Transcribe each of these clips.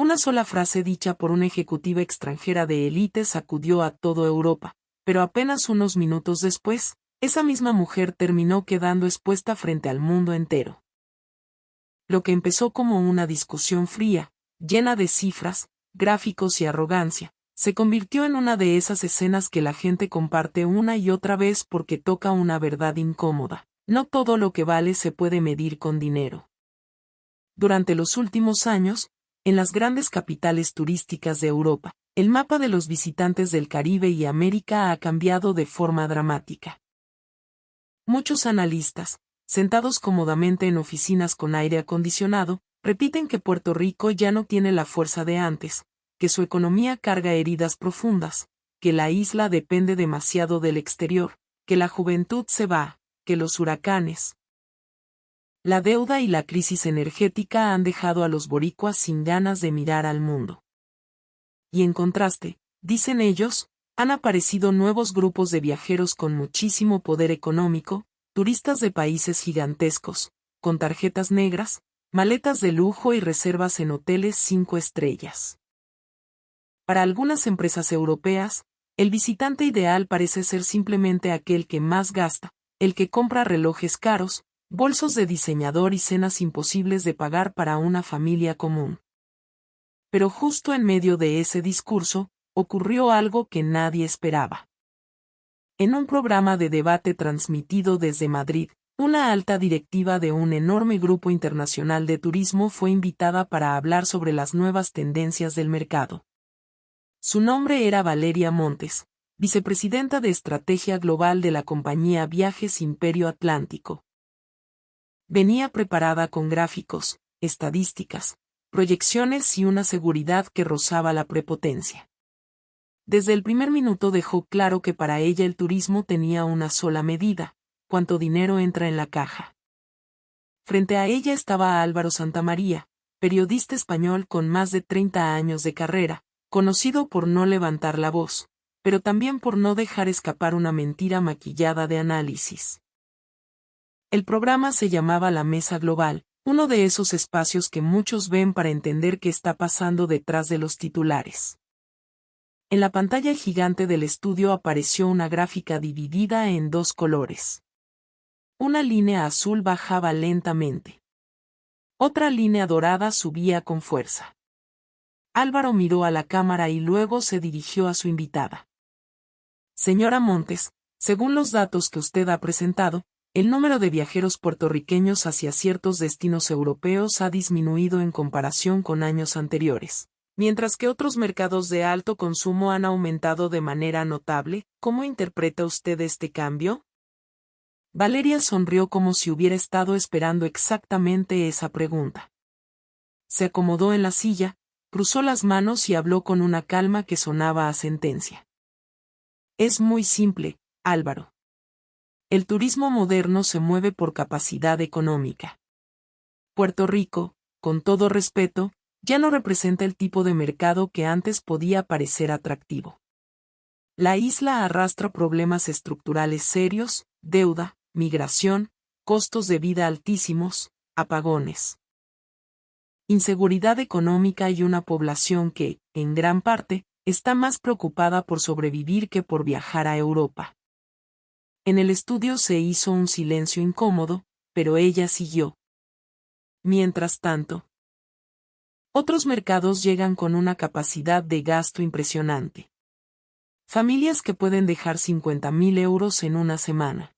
Una sola frase dicha por una ejecutiva extranjera de élite sacudió a toda Europa, pero apenas unos minutos después, esa misma mujer terminó quedando expuesta frente al mundo entero. Lo que empezó como una discusión fría, llena de cifras, gráficos y arrogancia, se convirtió en una de esas escenas que la gente comparte una y otra vez porque toca una verdad incómoda. No todo lo que vale se puede medir con dinero. Durante los últimos años, en las grandes capitales turísticas de Europa, el mapa de los visitantes del Caribe y América ha cambiado de forma dramática. Muchos analistas, sentados cómodamente en oficinas con aire acondicionado, repiten que Puerto Rico ya no tiene la fuerza de antes, que su economía carga heridas profundas, que la isla depende demasiado del exterior, que la juventud se va, que los huracanes, la deuda y la crisis energética han dejado a los boricuas sin ganas de mirar al mundo. Y en contraste, dicen ellos, han aparecido nuevos grupos de viajeros con muchísimo poder económico, turistas de países gigantescos, con tarjetas negras, maletas de lujo y reservas en hoteles 5 estrellas. Para algunas empresas europeas, el visitante ideal parece ser simplemente aquel que más gasta, el que compra relojes caros, bolsos de diseñador y cenas imposibles de pagar para una familia común. Pero justo en medio de ese discurso, ocurrió algo que nadie esperaba. En un programa de debate transmitido desde Madrid, una alta directiva de un enorme grupo internacional de turismo fue invitada para hablar sobre las nuevas tendencias del mercado. Su nombre era Valeria Montes, vicepresidenta de Estrategia Global de la compañía Viajes Imperio Atlántico. Venía preparada con gráficos, estadísticas, proyecciones y una seguridad que rozaba la prepotencia. Desde el primer minuto dejó claro que para ella el turismo tenía una sola medida: cuánto dinero entra en la caja. Frente a ella estaba Álvaro Santamaría, periodista español con más de 30 años de carrera, conocido por no levantar la voz, pero también por no dejar escapar una mentira maquillada de análisis. El programa se llamaba La Mesa Global, uno de esos espacios que muchos ven para entender qué está pasando detrás de los titulares. En la pantalla gigante del estudio apareció una gráfica dividida en dos colores. Una línea azul bajaba lentamente. Otra línea dorada subía con fuerza. Álvaro miró a la cámara y luego se dirigió a su invitada. Señora Montes, según los datos que usted ha presentado, el número de viajeros puertorriqueños hacia ciertos destinos europeos ha disminuido en comparación con años anteriores, mientras que otros mercados de alto consumo han aumentado de manera notable. ¿Cómo interpreta usted este cambio? Valeria sonrió como si hubiera estado esperando exactamente esa pregunta. Se acomodó en la silla, cruzó las manos y habló con una calma que sonaba a sentencia. Es muy simple, Álvaro. El turismo moderno se mueve por capacidad económica. Puerto Rico, con todo respeto, ya no representa el tipo de mercado que antes podía parecer atractivo. La isla arrastra problemas estructurales serios, deuda, migración, costos de vida altísimos, apagones, inseguridad económica y una población que, en gran parte, está más preocupada por sobrevivir que por viajar a Europa. En el estudio se hizo un silencio incómodo, pero ella siguió. Mientras tanto, otros mercados llegan con una capacidad de gasto impresionante. Familias que pueden dejar 50.000 euros en una semana.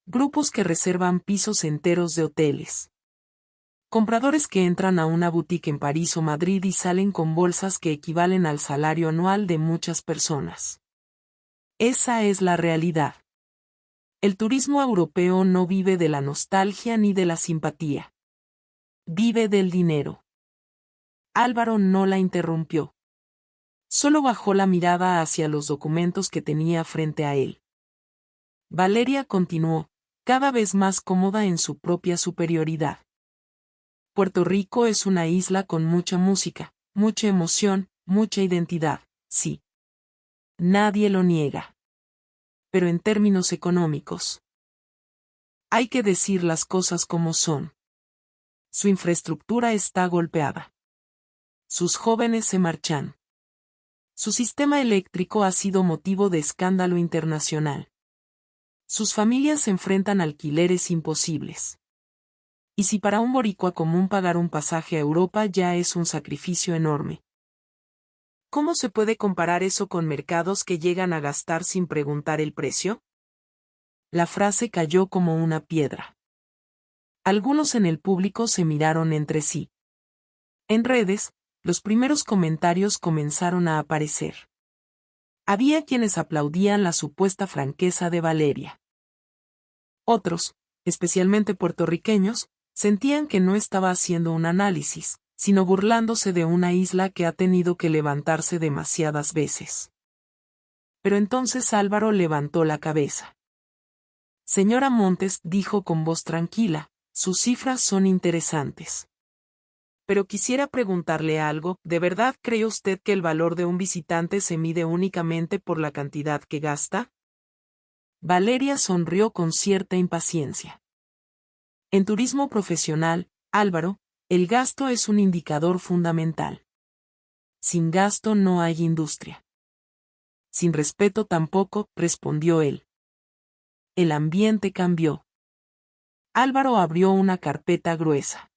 Grupos que reservan pisos enteros de hoteles. Compradores que entran a una boutique en París o Madrid y salen con bolsas que equivalen al salario anual de muchas personas. Esa es la realidad. El turismo europeo no vive de la nostalgia ni de la simpatía. Vive del dinero. Álvaro no la interrumpió. Solo bajó la mirada hacia los documentos que tenía frente a él. Valeria continuó, cada vez más cómoda en su propia superioridad. Puerto Rico es una isla con mucha música, mucha emoción, mucha identidad, sí. Nadie lo niega. Pero en términos económicos, hay que decir las cosas como son. Su infraestructura está golpeada. Sus jóvenes se marchan. Su sistema eléctrico ha sido motivo de escándalo internacional. Sus familias se enfrentan a alquileres imposibles. Y si para un boricua común pagar un pasaje a Europa ya es un sacrificio enorme, ¿cómo se puede comparar eso con mercados que llegan a gastar sin preguntar el precio? La frase cayó como una piedra. Algunos en el público se miraron entre sí. En redes, los primeros comentarios comenzaron a aparecer. Había quienes aplaudían la supuesta franqueza de Valeria. Otros, especialmente puertorriqueños, sentían que no estaba haciendo un análisis, sino burlándose de una isla que ha tenido que levantarse demasiadas veces. Pero entonces Álvaro levantó la cabeza. Señora Montes, dijo con voz tranquila, sus cifras son interesantes. Pero quisiera preguntarle algo, ¿de verdad cree usted que el valor de un visitante se mide únicamente por la cantidad que gasta? Valeria sonrió con cierta impaciencia. En turismo profesional, Álvaro, el gasto es un indicador fundamental. Sin gasto no hay industria. Sin respeto tampoco, respondió él. El ambiente cambió. Álvaro abrió una carpeta gruesa.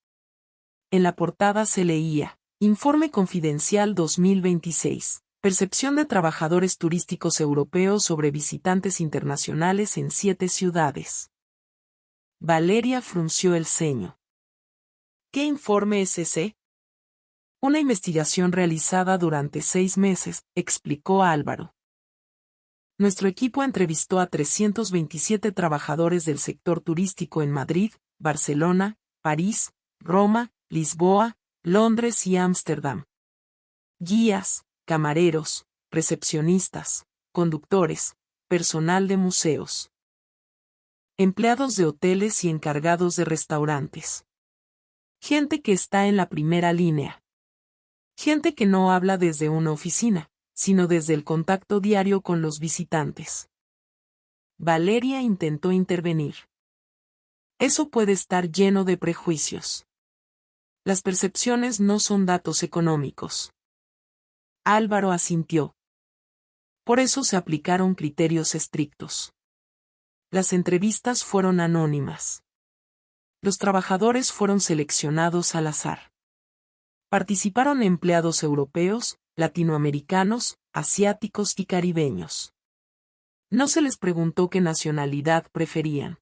En la portada se leía, Informe Confidencial 2026, Percepción de trabajadores turísticos europeos sobre visitantes internacionales en 7 ciudades. Valeria frunció el ceño. ¿Qué informe es ese? Una investigación realizada durante 6 meses, explicó Álvaro. Nuestro equipo entrevistó a 327 trabajadores del sector turístico en Madrid, Barcelona, París, Roma, Lisboa, Londres y Ámsterdam. Guías, camareros, recepcionistas, conductores, personal de museos, empleados de hoteles y encargados de restaurantes. Gente que está en la primera línea. Gente que no habla desde una oficina, sino desde el contacto diario con los visitantes. Valeria intentó intervenir. Eso puede estar lleno de prejuicios. Las percepciones no son datos económicos. Álvaro asintió. Por eso se aplicaron criterios estrictos. Las entrevistas fueron anónimas. Los trabajadores fueron seleccionados al azar. Participaron empleados europeos, latinoamericanos, asiáticos y caribeños. No se les preguntó qué nacionalidad preferían,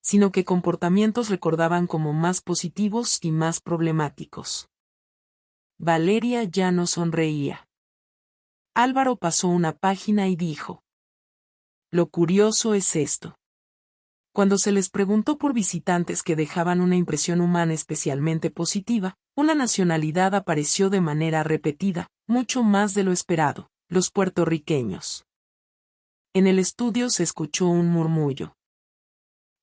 sino qué comportamientos recordaban como más positivos y más problemáticos. Valeria ya no sonreía. Álvaro pasó una página y dijo: Lo curioso es esto. Cuando se les preguntó por visitantes que dejaban una impresión humana especialmente positiva, una nacionalidad apareció de manera repetida, mucho más de lo esperado, los puertorriqueños. En el estudio se escuchó un murmullo.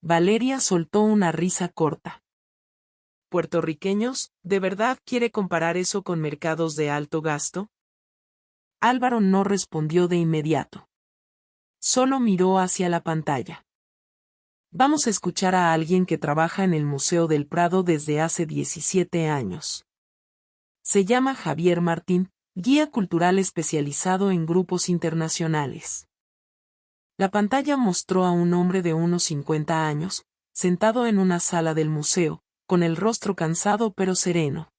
Valeria soltó una risa corta. ¿Puertorriqueños? ¿De verdad quiere comparar eso con mercados de alto gasto? Álvaro no respondió de inmediato. Solo miró hacia la pantalla. Vamos a escuchar a alguien que trabaja en el Museo del Prado desde hace 17 años. Se llama Javier Martín, guía cultural especializado en grupos internacionales. La pantalla mostró a un hombre de unos 50 años, sentado en una sala del museo, con el rostro cansado pero sereno.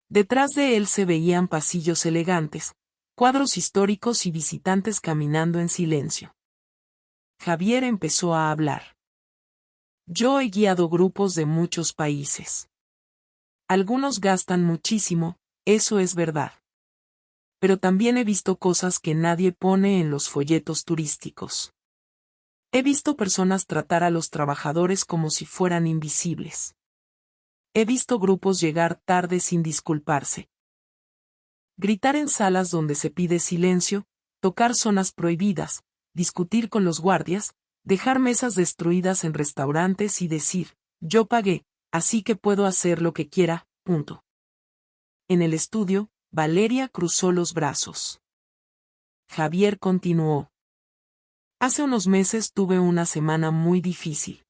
Detrás de él se veían pasillos elegantes, cuadros históricos y visitantes caminando en silencio. Javier empezó a hablar. Yo he guiado grupos de muchos países. Algunos gastan muchísimo, eso es verdad. Pero también he visto cosas que nadie pone en los folletos turísticos. He visto personas tratar a los trabajadores como si fueran invisibles. He visto grupos llegar tarde sin disculparse. Gritar en salas donde se pide silencio, tocar zonas prohibidas, discutir con los guardias, dejar mesas destruidas en restaurantes y decir, yo pagué, así que puedo hacer lo que quiera, punto. En el estudio, Valeria cruzó los brazos. Javier continuó. Hace unos meses tuve una semana muy difícil.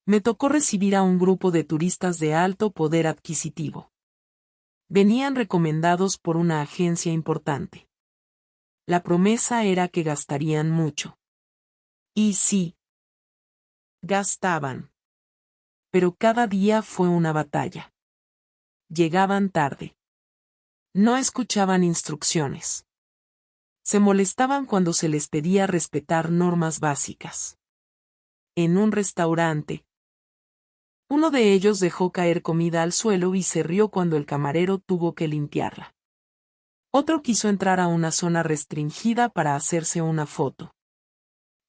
Me tocó recibir a un grupo de turistas de alto poder adquisitivo. Venían recomendados por una agencia importante. La promesa era que gastarían mucho. Y sí, gastaban. Pero cada día fue una batalla. Llegaban tarde. No escuchaban instrucciones. Se molestaban cuando se les pedía respetar normas básicas. En un restaurante, uno de ellos dejó caer comida al suelo y se rió cuando el camarero tuvo que limpiarla. Otro quiso entrar a una zona restringida para hacerse una foto.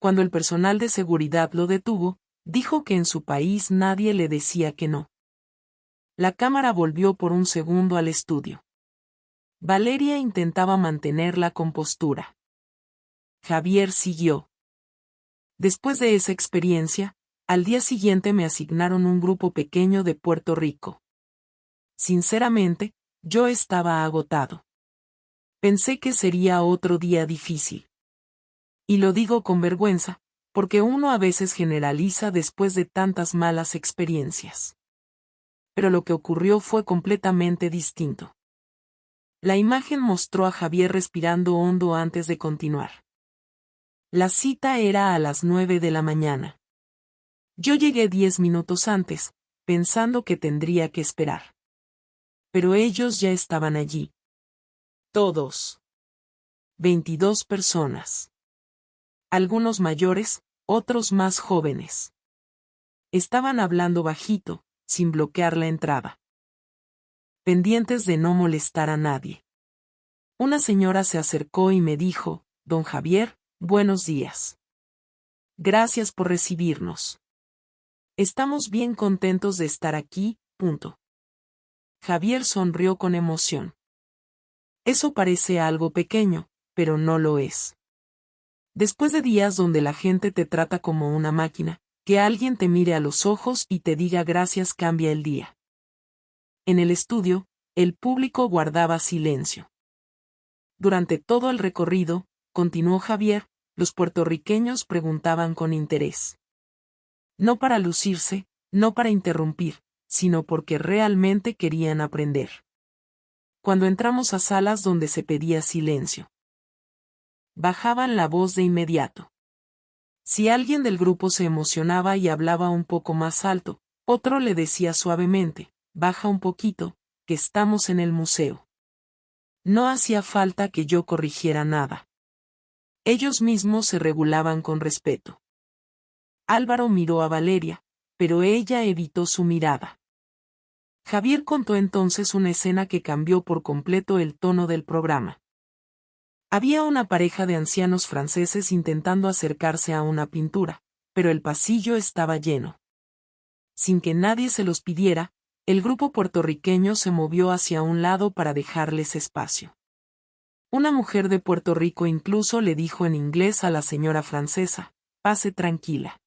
Cuando el personal de seguridad lo detuvo, dijo que en su país nadie le decía que no. La cámara volvió por un segundo al estudio. Valeria intentaba mantener la compostura. Javier siguió. Después de esa experiencia, al día siguiente me asignaron un grupo pequeño de Puerto Rico. Sinceramente, yo estaba agotado. Pensé que sería otro día difícil. Y lo digo con vergüenza, porque uno a veces generaliza después de tantas malas experiencias. Pero lo que ocurrió fue completamente distinto. La imagen mostró a Javier respirando hondo antes de continuar. La cita era a las 9 de la mañana. Yo llegué 10 minutos antes, pensando que tendría que esperar. Pero ellos ya estaban allí. Todos. 22 personas. Algunos mayores, otros más jóvenes. Estaban hablando bajito, sin bloquear la entrada. Pendientes de no molestar a nadie. Una señora se acercó y me dijo: «Don Javier, buenos días. Gracias por recibirnos. Estamos bien contentos de estar aquí». Javier sonrió con emoción. Eso parece algo pequeño, pero no lo es. Después de días donde la gente te trata como una máquina, que alguien te mire a los ojos y te diga gracias cambia el día. En el estudio, el público guardaba silencio. Durante todo el recorrido, continuó Javier, los puertorriqueños preguntaban con interés. No para lucirse, no para interrumpir, sino porque realmente querían aprender. Cuando entramos a salas donde se pedía silencio, bajaban la voz de inmediato. Si alguien del grupo se emocionaba y hablaba un poco más alto, otro le decía suavemente: «Baja un poquito, que estamos en el museo». No hacía falta que yo corrigiera nada. Ellos mismos se regulaban con respeto. Álvaro miró a Valeria, pero ella evitó su mirada. Javier contó entonces una escena que cambió por completo el tono del programa. Había una pareja de ancianos franceses intentando acercarse a una pintura, pero el pasillo estaba lleno. Sin que nadie se los pidiera, el grupo puertorriqueño se movió hacia un lado para dejarles espacio. Una mujer de Puerto Rico incluso le dijo en inglés a la señora francesa: «Pase tranquila.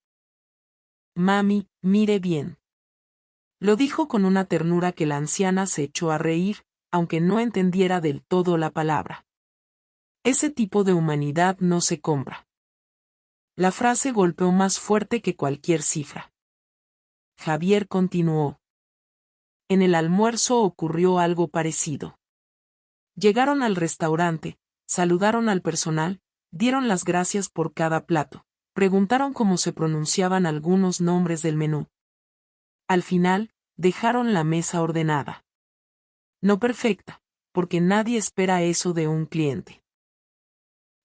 Mami, mire bien». Lo dijo con una ternura que la anciana se echó a reír, aunque no entendiera del todo la palabra. Ese tipo de humanidad no se compra. La frase golpeó más fuerte que cualquier cifra. Javier continuó. En el almuerzo ocurrió algo parecido. Llegaron al restaurante, saludaron al personal, dieron las gracias por cada plato, preguntaron cómo se pronunciaban algunos nombres del menú. Al final, dejaron la mesa ordenada. No perfecta, porque nadie espera eso de un cliente.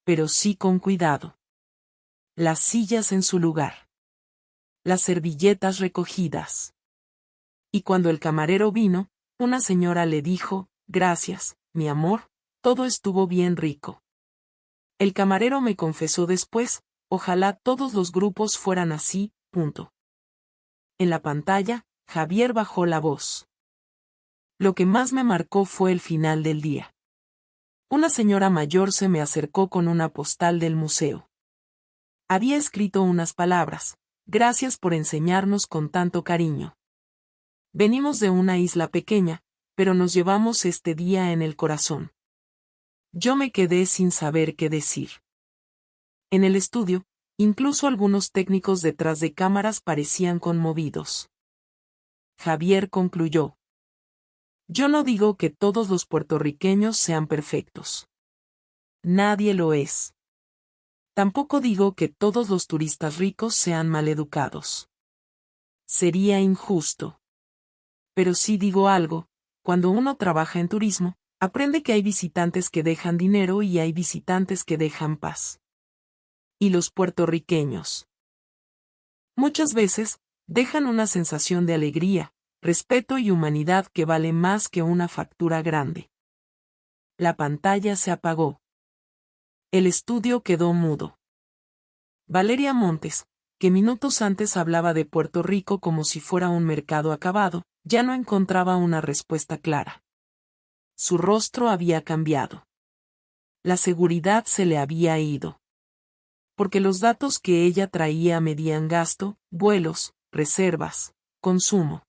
Pero sí con cuidado. Las sillas en su lugar. Las servilletas recogidas. Y cuando el camarero vino, una señora le dijo: «Gracias, mi amor, todo estuvo bien rico». El camarero me confesó después: «Ojalá todos los grupos fueran así». En la pantalla, Javier bajó la voz. Lo que más me marcó fue el final del día. Una señora mayor se me acercó con una postal del museo. Había escrito unas palabras: «Gracias por enseñarnos con tanto cariño. Venimos de una isla pequeña, pero nos llevamos este día en el corazón». Yo me quedé sin saber qué decir. En el estudio, incluso algunos técnicos detrás de cámaras parecían conmovidos. Javier concluyó: Yo no digo que todos los puertorriqueños sean perfectos. Nadie lo es. Tampoco digo que todos los turistas ricos sean maleducados. Sería injusto. Pero sí digo algo, cuando uno trabaja en turismo, aprende que hay visitantes que dejan dinero y hay visitantes que dejan paz. Y los puertorriqueños, muchas veces, dejan una sensación de alegría, respeto y humanidad que vale más que una factura grande. La pantalla se apagó. El estudio quedó mudo. Valeria Montes, que minutos antes hablaba de Puerto Rico como si fuera un mercado acabado, ya no encontraba una respuesta clara. Su rostro había cambiado. La seguridad se le había ido. Porque los datos que ella traía medían gasto, vuelos, reservas, consumo.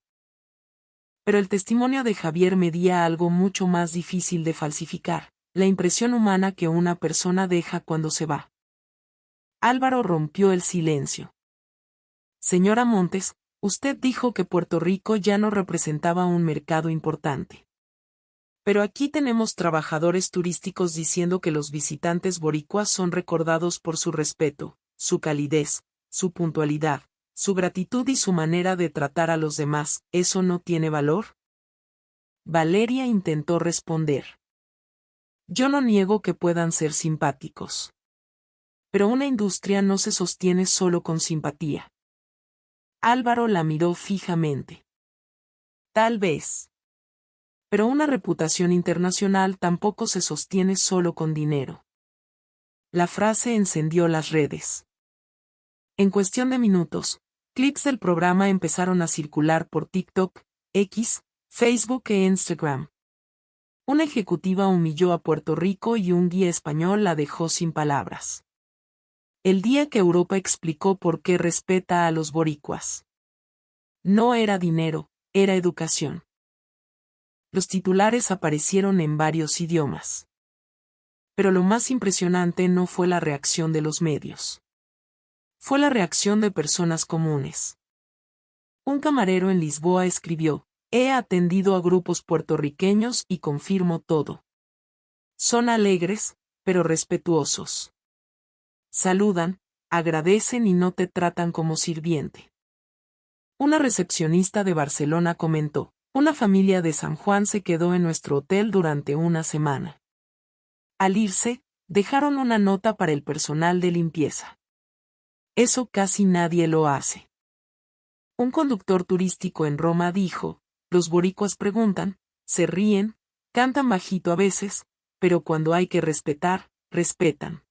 Pero el testimonio de Javier medía algo mucho más difícil de falsificar, la impresión humana que una persona deja cuando se va. Álvaro rompió el silencio. Señora Montes, usted dijo que Puerto Rico ya no representaba un mercado importante. Pero aquí tenemos trabajadores turísticos diciendo que los visitantes boricuas son recordados por su respeto, su calidez, su puntualidad, su gratitud y su manera de tratar a los demás. ¿Eso no tiene valor? Valeria intentó responder. Yo no niego que puedan ser simpáticos. Pero una industria no se sostiene solo con simpatía. Álvaro la miró fijamente. Tal vez. Pero una reputación internacional tampoco se sostiene solo con dinero. La frase encendió las redes. En cuestión de minutos, clips del programa empezaron a circular por TikTok, X, Facebook e Instagram. Una ejecutiva humilló a Puerto Rico y un guía español la dejó sin palabras. El día que Europa explicó por qué respeta a los boricuas. No era dinero, era educación. Los titulares aparecieron en varios idiomas. Pero lo más impresionante no fue la reacción de los medios. Fue la reacción de personas comunes. Un camarero en Lisboa escribió: he atendido a grupos puertorriqueños y confirmo todo. Son alegres, pero respetuosos. Saludan, agradecen y no te tratan como sirviente. Una recepcionista de Barcelona comentó: una familia de San Juan se quedó en nuestro hotel durante una semana. Al irse, dejaron una nota para el personal de limpieza. Eso casi nadie lo hace. Un conductor turístico en Roma dijo: los boricuas preguntan, se ríen, cantan bajito a veces, pero cuando hay que respetar, respetan.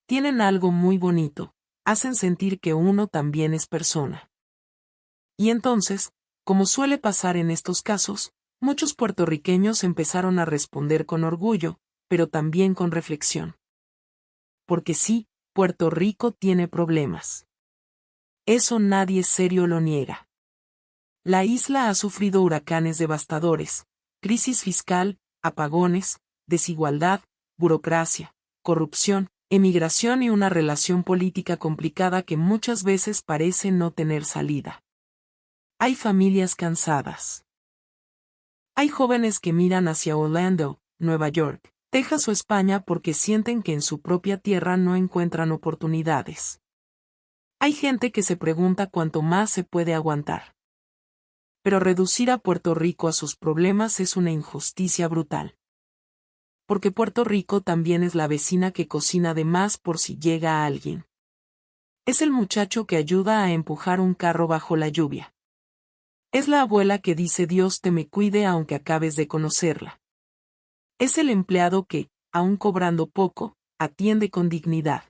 Tienen algo muy bonito, hacen sentir que uno también es persona. Y entonces, como suele pasar en estos casos, muchos puertorriqueños empezaron a responder con orgullo, pero también con reflexión. Porque sí, Puerto Rico tiene problemas. Eso nadie serio lo niega. La isla ha sufrido huracanes devastadores, crisis fiscal, apagones, desigualdad, burocracia, corrupción, emigración y una relación política complicada que muchas veces parece no tener salida. Hay familias cansadas. Hay jóvenes que miran hacia Orlando, Nueva York, Texas o España porque sienten que en su propia tierra no encuentran oportunidades. Hay gente que se pregunta cuánto más se puede aguantar. Pero reducir a Puerto Rico a sus problemas es una injusticia brutal. Porque Puerto Rico también es la vecina que cocina de más por si llega a alguien. Es el muchacho que ayuda a empujar un carro bajo la lluvia. Es la abuela que dice Dios te me cuide aunque acabes de conocerla. Es el empleado que, aun cobrando poco, atiende con dignidad.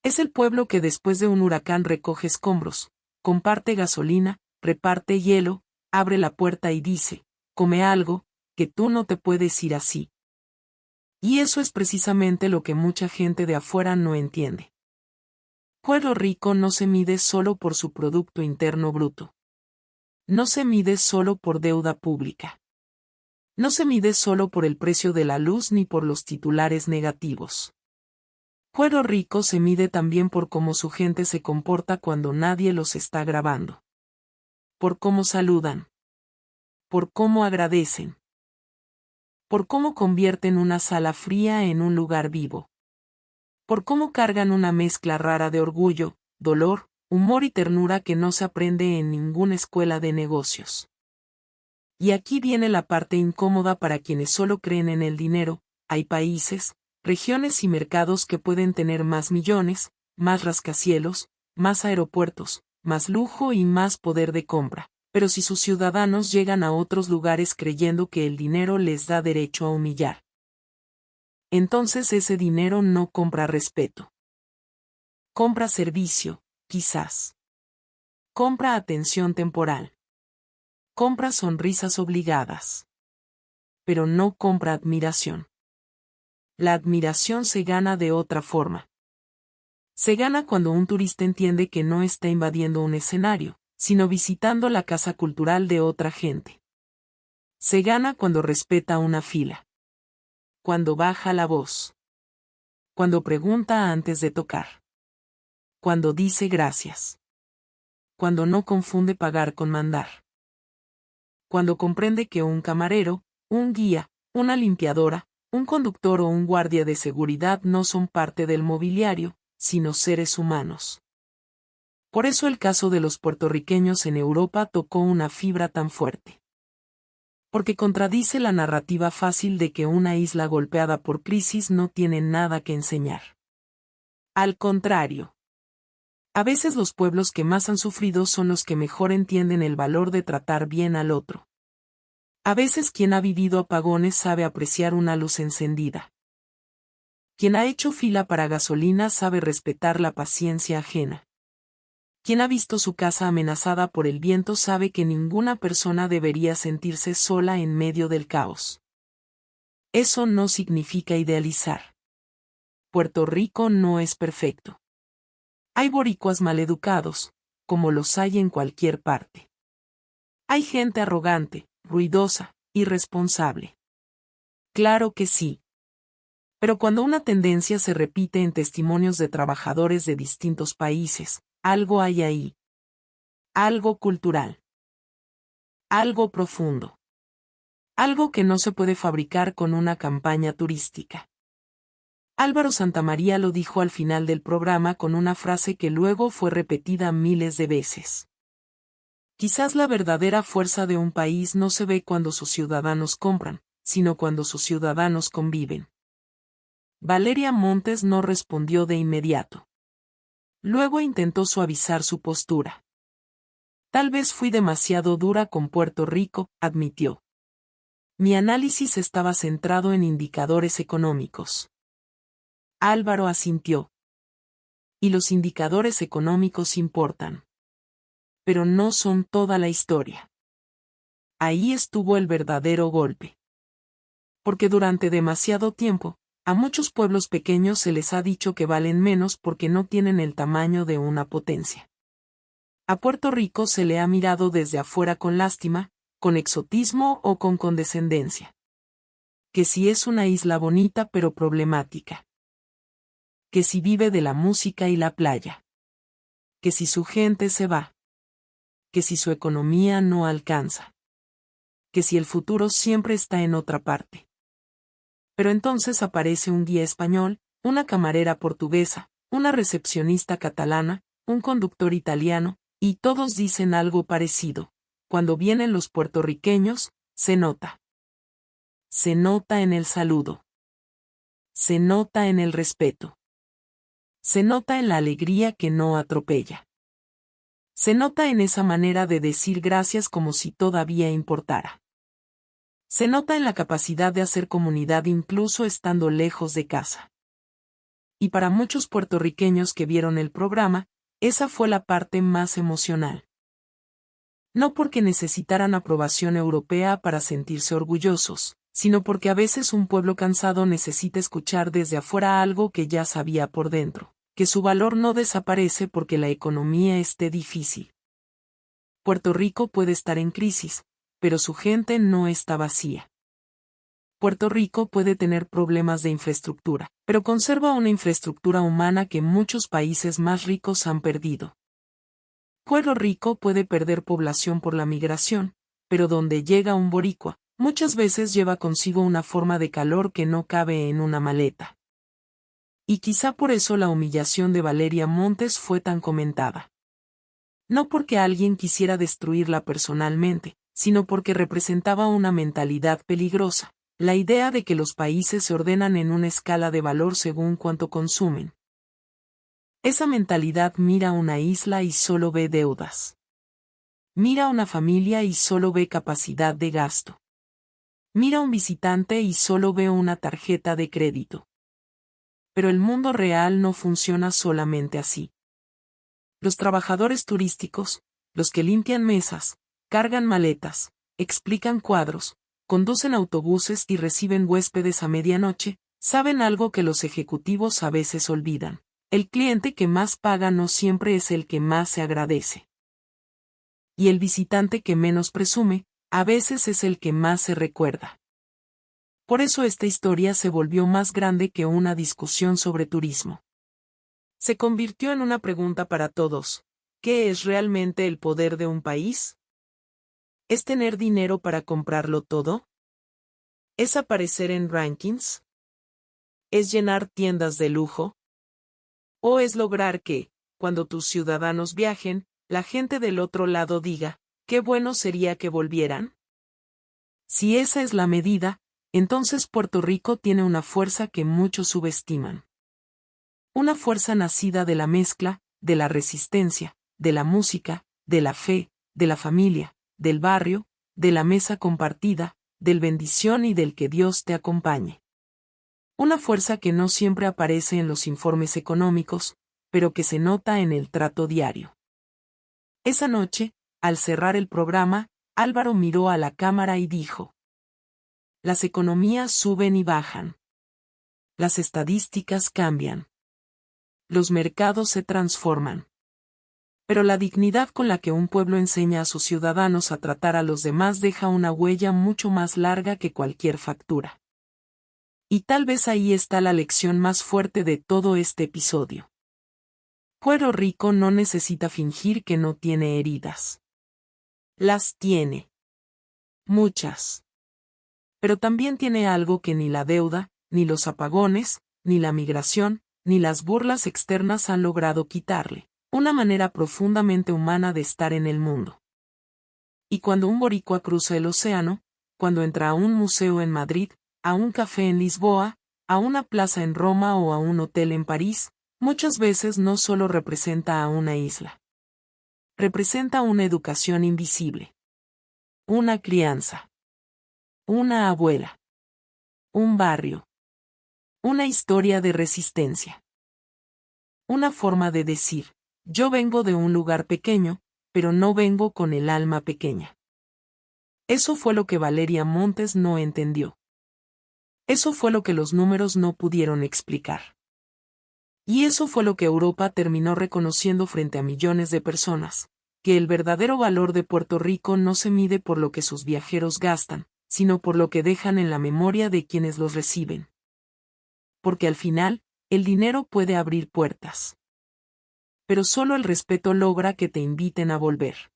Es el pueblo que después de un huracán recoge escombros, comparte gasolina, reparte hielo, abre la puerta y dice, come algo, que tú no te puedes ir así. Y eso es precisamente lo que mucha gente de afuera no entiende. Puerto Rico no se mide solo por su Producto Interno Bruto. No se mide solo por deuda pública. No se mide solo por el precio de la luz ni por los titulares negativos. Puerto Rico se mide también por cómo su gente se comporta cuando nadie los está grabando. Por cómo saludan. por cómo agradecen, por cómo convierten una sala fría en un lugar vivo, por cómo cargan una mezcla rara de orgullo, dolor, humor y ternura que no se aprende en ninguna escuela de negocios. Y aquí viene la parte incómoda para quienes solo creen en el dinero. Hay países, regiones y mercados que pueden tener más millones, más rascacielos, más aeropuertos, más lujo y más poder de compra, pero si sus ciudadanos llegan a otros lugares creyendo que el dinero les da derecho a humillar, entonces ese dinero no compra respeto. Compra servicio, quizás. Compra atención temporal. Compra sonrisas obligadas. Pero no compra admiración. La admiración se gana de otra forma. Se gana cuando un turista entiende que no está invadiendo un escenario, sino visitando la casa cultural de otra gente. Se gana cuando respeta una fila. Cuando baja la voz. Cuando pregunta antes de tocar. Cuando dice gracias. Cuando no confunde pagar con mandar. Cuando comprende que un camarero, un guía, una limpiadora, un conductor o un guardia de seguridad no son parte del mobiliario, sino seres humanos. Por eso el caso de los puertorriqueños en Europa tocó una fibra tan fuerte. Porque contradice la narrativa fácil de que una isla golpeada por crisis no tiene nada que enseñar. Al contrario. A veces los pueblos que más han sufrido son los que mejor entienden el valor de tratar bien al otro. A veces quien ha vivido apagones sabe apreciar una luz encendida. Quien ha hecho fila para gasolina sabe respetar la paciencia ajena. Quien ha visto su casa amenazada por el viento sabe que ninguna persona debería sentirse sola en medio del caos. Eso no significa idealizar. Puerto Rico no es perfecto. Hay boricuas maleducados, como los hay en cualquier parte. Hay gente arrogante, ruidosa, irresponsable. Claro que sí. Pero cuando una tendencia se repite en testimonios de trabajadores de distintos países, algo hay ahí. Algo cultural. Algo profundo. Algo que no se puede fabricar con una campaña turística. Álvaro Santamaría lo dijo al final del programa con una frase que luego fue repetida miles de veces. Quizás la verdadera fuerza de un país no se ve cuando sus ciudadanos compran, sino cuando sus ciudadanos conviven. Valeria Montes no respondió de inmediato. Luego intentó suavizar su postura. Tal vez fui demasiado dura con Puerto Rico, admitió. Mi análisis estaba centrado en indicadores económicos. Álvaro asintió. Y los indicadores económicos importan. Pero no son toda la historia. Ahí estuvo el verdadero golpe. Porque durante demasiado tiempo, a muchos pueblos pequeños se les ha dicho que valen menos porque no tienen el tamaño de una potencia. A Puerto Rico se le ha mirado desde afuera con lástima, con exotismo o con condescendencia. Que si es una isla bonita pero problemática. Que si vive de la música y la playa. Que si su gente se va. Que si su economía no alcanza. Que si el futuro siempre está en otra parte. Pero entonces aparece un guía español, una camarera portuguesa, una recepcionista catalana, un conductor italiano, y todos dicen algo parecido. Cuando vienen los puertorriqueños, se nota. Se nota en el saludo. Se nota en el respeto. Se nota en la alegría que no atropella. Se nota en esa manera de decir gracias como si todavía importara. Se nota en la capacidad de hacer comunidad incluso estando lejos de casa. Y para muchos puertorriqueños que vieron el programa, esa fue la parte más emocional. No porque necesitaran aprobación europea para sentirse orgullosos, sino porque a veces un pueblo cansado necesita escuchar desde afuera algo que ya sabía por dentro, que su valor no desaparece porque la economía esté difícil. Puerto Rico puede estar en crisis, pero su gente no está vacía. Puerto Rico puede tener problemas de infraestructura, pero conserva una infraestructura humana que muchos países más ricos han perdido. Puerto Rico puede perder población por la migración, pero donde llega un boricua, muchas veces lleva consigo una forma de calor que no cabe en una maleta. Y quizá por eso la humillación de Valeria Montes fue tan comentada. No porque alguien quisiera destruirla personalmente, sino porque representaba una mentalidad peligrosa, la idea de que los países se ordenan en una escala de valor según cuánto consumen. Esa mentalidad mira una isla y solo ve deudas. Mira una familia y solo ve capacidad de gasto. Mira un visitante y solo ve una tarjeta de crédito. Pero el mundo real no funciona solamente así. Los trabajadores turísticos, los que limpian mesas, cargan maletas, explican cuadros, conducen autobuses y reciben huéspedes a medianoche, saben algo que los ejecutivos a veces olvidan. El cliente que más paga no siempre es el que más se agradece. Y el visitante que menos presume, a veces es el que más se recuerda. Por eso esta historia se volvió más grande que una discusión sobre turismo. Se convirtió en una pregunta para todos: ¿qué es realmente el poder de un país? ¿Es tener dinero para comprarlo todo? ¿Es aparecer en rankings? ¿Es llenar tiendas de lujo? ¿O es lograr que, cuando tus ciudadanos viajen, la gente del otro lado diga, qué bueno sería que volvieran? Si esa es la medida, entonces Puerto Rico tiene una fuerza que muchos subestiman. Una fuerza nacida de la mezcla, de la resistencia, de la música, de la fe, de la familia, del barrio, de la mesa compartida, del bendición y del que Dios te acompañe. Una fuerza que no siempre aparece en los informes económicos, pero que se nota en el trato diario. Esa noche, al cerrar el programa, Álvaro miró a la cámara y dijo: las economías suben y bajan. Las estadísticas cambian. Los mercados se transforman. Pero la dignidad con la que un pueblo enseña a sus ciudadanos a tratar a los demás deja una huella mucho más larga que cualquier factura. Y tal vez ahí está la lección más fuerte de todo este episodio. Puerto Rico no necesita fingir que no tiene heridas. Las tiene. Muchas. Pero también tiene algo que ni la deuda, ni los apagones, ni la migración, ni las burlas externas han logrado quitarle: una manera profundamente humana de estar en el mundo. Y cuando un boricua cruza el océano, cuando entra a un museo en Madrid, a un café en Lisboa, a una plaza en Roma o a un hotel en París, muchas veces no solo representa a una isla. Representa una educación invisible. Una crianza. Una abuela. Un barrio. Una historia de resistencia. Una forma de decir: yo vengo de un lugar pequeño, pero no vengo con el alma pequeña. Eso fue lo que Valeria Montes no entendió. Eso fue lo que los números no pudieron explicar. Y eso fue lo que Europa terminó reconociendo frente a millones de personas: que el verdadero valor de Puerto Rico no se mide por lo que sus viajeros gastan, sino por lo que dejan en la memoria de quienes los reciben. Porque al final, el dinero puede abrir puertas. Pero solo el respeto logra que te inviten a volver.